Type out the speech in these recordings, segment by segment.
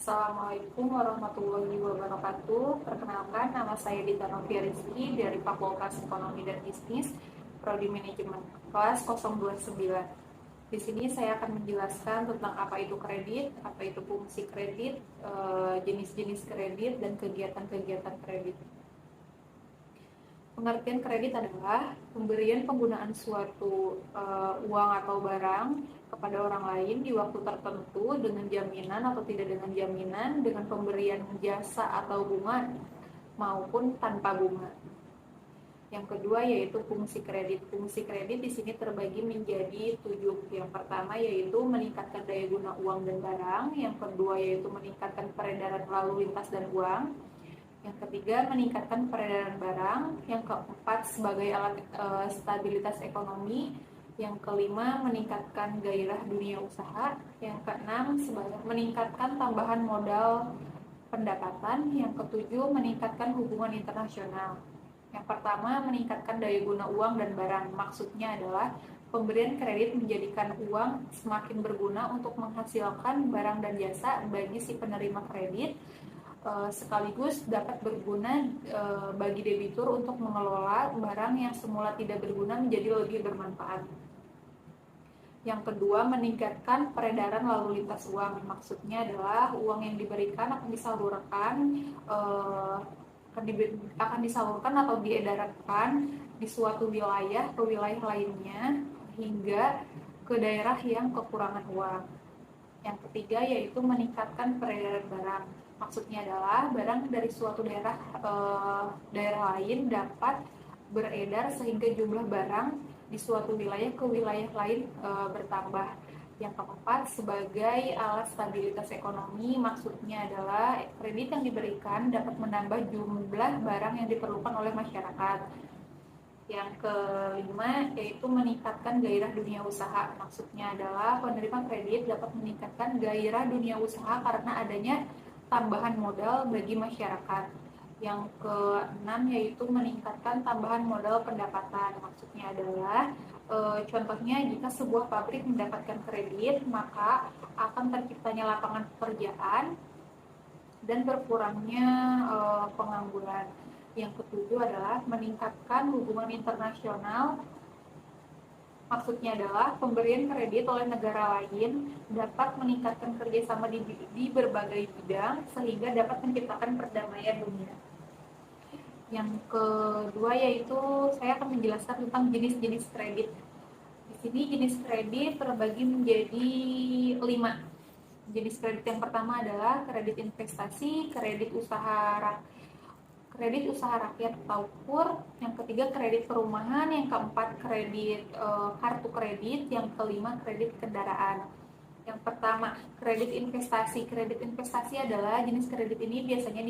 Assalamualaikum warahmatullahi wabarakatuh. Perkenalkan, nama saya Dita Novia Rizky dari Fakultas Ekonomi dan Bisnis, Prodi Manajemen, kelas 029. Di sini saya akan menjelaskan tentang apa itu kredit, apa itu fungsi kredit, jenis-jenis kredit, dan kegiatan-kegiatan kredit. Pengertian kredit adalah pemberian penggunaan suatu uang atau barang kepada orang lain di waktu tertentu dengan jaminan atau tidak dengan jaminan, dengan pemberian jasa atau bunga maupun tanpa bunga. Yang kedua yaitu fungsi kredit. Fungsi kredit di sini terbagi menjadi 7. Yang pertama yaitu meningkatkan daya guna uang dan barang. Yang kedua yaitu meningkatkan peredaran lalu lintas dan uang. Yang ketiga, meningkatkan peredaran barang. Yang keempat, sebagai alat stabilitas ekonomi. Yang kelima, meningkatkan gairah dunia usaha. Yang keenam, meningkatkan tambahan modal pendapatan. Yang ketujuh, meningkatkan hubungan internasional. Yang pertama, meningkatkan daya guna uang dan barang. Maksudnya adalah pemberian kredit menjadikan uang semakin berguna untuk menghasilkan barang dan jasa bagi si penerima kredit, sekaligus dapat berguna bagi debitur untuk mengelola barang yang semula tidak berguna menjadi lebih bermanfaat. Yang kedua, meningkatkan peredaran lalu lintas uang. Maksudnya adalah uang yang diberikan akan disalurkan atau diedarkan di suatu wilayah ke wilayah lainnya hingga ke daerah yang kekurangan uang. Yang ketiga yaitu meningkatkan peredaran barang. Maksudnya adalah barang dari suatu daerah lain dapat beredar sehingga jumlah barang di suatu wilayah ke wilayah lain bertambah. Yang keempat, sebagai alat stabilitas ekonomi, maksudnya adalah kredit yang diberikan dapat menambah jumlah barang yang diperlukan oleh masyarakat. Yang kelima yaitu meningkatkan gairah dunia usaha. Maksudnya adalah penerima kredit dapat meningkatkan gairah dunia usaha karena adanya tambahan modal bagi masyarakat. Yang keenam yaitu meningkatkan tambahan modal pendapatan. Maksudnya adalah contohnya jika sebuah pabrik mendapatkan kredit, maka akan terciptanya lapangan pekerjaan dan berkurangnya pengangguran. Yang ketujuh adalah meningkatkan hubungan internasional. Maksudnya adalah pemberian kredit oleh negara lain dapat meningkatkan kerjasama di berbagai bidang sehingga dapat menciptakan perdamaian dunia. Yang kedua yaitu saya akan menjelaskan tentang jenis-jenis kredit. Di sini jenis kredit terbagi menjadi 5. Jenis kredit yang pertama adalah kredit investasi, kredit usaha rakyat atau KUR. Yang ketiga kredit perumahan. Yang keempat kredit kartu kredit. Yang kelima kredit kendaraan. Yang pertama, kredit investasi. Kredit investasi adalah jenis kredit ini biasanya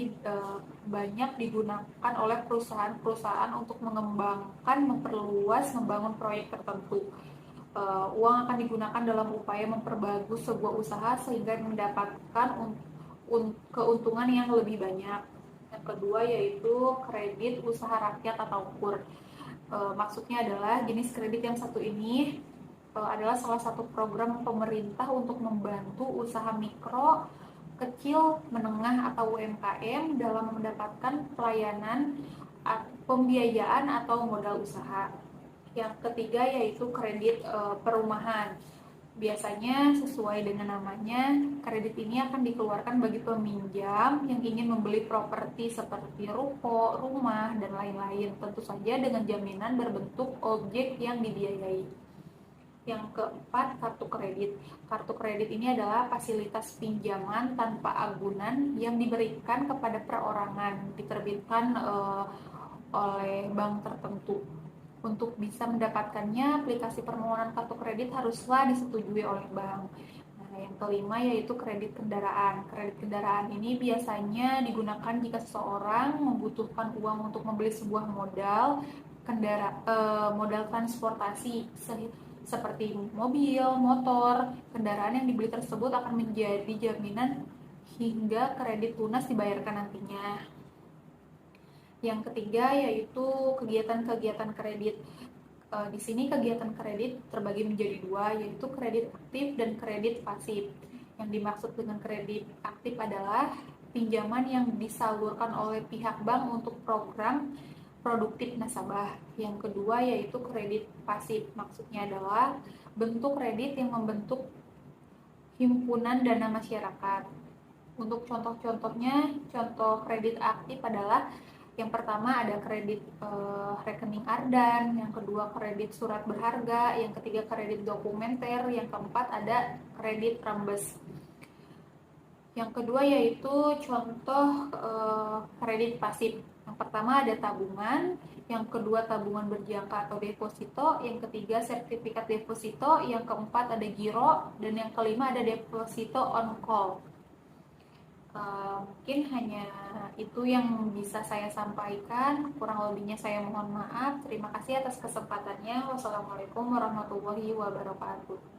banyak digunakan oleh perusahaan-perusahaan untuk mengembangkan, memperluas, membangun proyek tertentu. Uang akan digunakan dalam upaya memperbagus sebuah usaha sehingga mendapatkan keuntungan yang lebih banyak. Yang kedua yaitu kredit usaha rakyat atau KUR. Maksudnya adalah jenis kredit yang satu ini adalah salah satu program pemerintah untuk membantu usaha mikro, kecil, menengah atau UMKM dalam mendapatkan pelayanan pembiayaan atau modal usaha. Yang ketiga yaitu kredit perumahan. Biasanya sesuai dengan namanya, kredit ini akan dikeluarkan bagi peminjam yang ingin membeli properti seperti ruko, rumah, dan lain-lain. Tentu saja dengan jaminan berbentuk objek yang dibiayai. Yang keempat, kartu kredit. Kartu kredit ini adalah fasilitas pinjaman tanpa agunan yang diberikan kepada perorangan, diterbitkan oleh bank tertentu. Untuk bisa mendapatkannya, aplikasi permohonan kartu kredit haruslah disetujui oleh bank. Nah, yang kelima yaitu kredit kendaraan. Kredit kendaraan ini biasanya digunakan jika seseorang membutuhkan uang untuk membeli sebuah modal transportasi seperti mobil, motor. Kendaraan yang dibeli tersebut akan menjadi jaminan hingga kredit lunas dibayarkan nantinya. Yang ketiga yaitu kegiatan-kegiatan kredit. Di sini kegiatan kredit terbagi menjadi 2, yaitu kredit aktif dan kredit pasif. Yang dimaksud dengan kredit aktif adalah pinjaman yang disalurkan oleh pihak bank untuk program produktif nasabah. Yang kedua yaitu kredit pasif. Maksudnya adalah bentuk kredit yang membentuk himpunan dana masyarakat. Untuk contoh-contohnya, contoh kredit aktif adalah yang pertama ada kredit rekening Ardan, yang kedua kredit surat berharga, yang ketiga kredit dokumenter, yang keempat ada kredit rembes. Yang kedua yaitu contoh kredit pasif. Yang pertama ada tabungan, yang kedua tabungan berjangka atau deposito, yang ketiga sertifikat deposito, yang keempat ada giro, dan yang kelima ada deposito on call. Mungkin hanya itu yang bisa saya sampaikan, kurang lebihnya saya mohon maaf. Terima kasih atas kesempatannya. Wassalamualaikum warahmatullahi wabarakatuh.